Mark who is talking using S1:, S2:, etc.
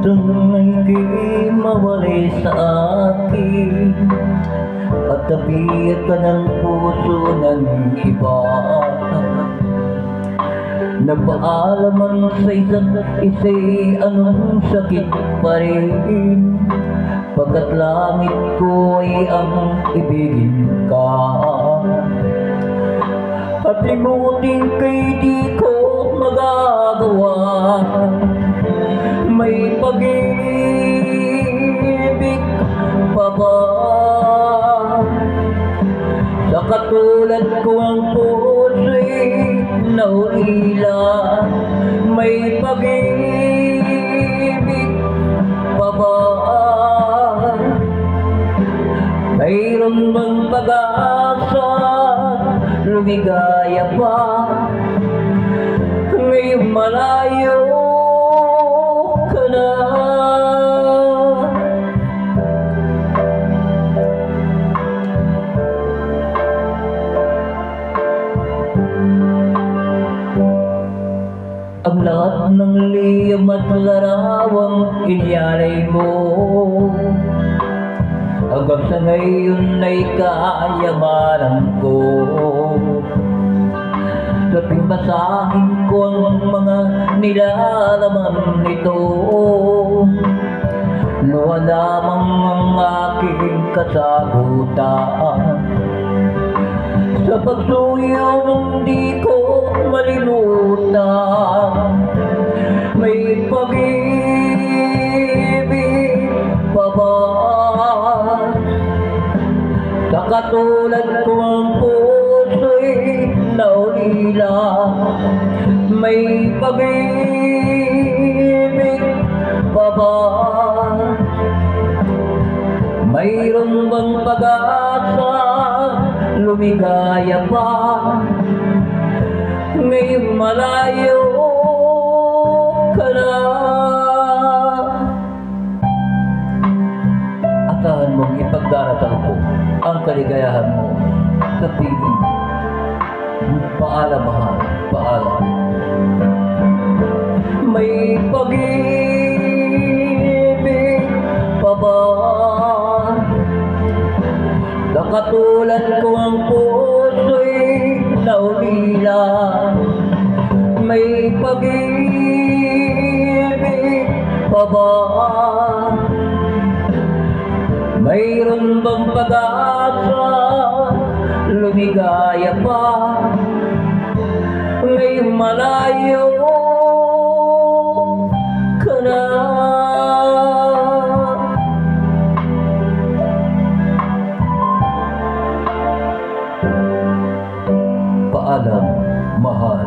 S1: Tunay kay mawalay sa akin at tabiat ka ng puso ng iba. Nagpaalaman sa isa't isa'y anong sakit pa rin, pagkat langit ko ay ang ibigin ka. At limutin kay di ko magagawa, may pag-ibig pa ba? Sa katulad ko ang puso'y naulila, may pag-ibig pa ba? Mayroon bang pag-asa, lumigaya pa, ngayong malayo ka na? Ang lahat ng liyam at larawang inyalay mo, hanggang sa ngayon ay kayamanan ko. Sabing basahin ko ang mga nilalaman nito, luha lamang ang aking kasagutan. Sa pagsuyo hindi ko malimutan, may pag-ibig pa ba? Sa katulad ko ang puso'y naulila, may pag-ibig pa ba? Mayroon bang pag-asa, lumigaya pa, ngayong malayo ka na? Asahan mong ipagdarasal ko ang kaligayahan mo sa piling. Paalam, mahal, paalam. May pag-ibig pa ba? Sa katulad ko ang puso'y naulila, may pag-ibig pa ba? Mayroon bang pag-asa, lumigaya pa, ngayong malayo ka na? Paalam, mahal.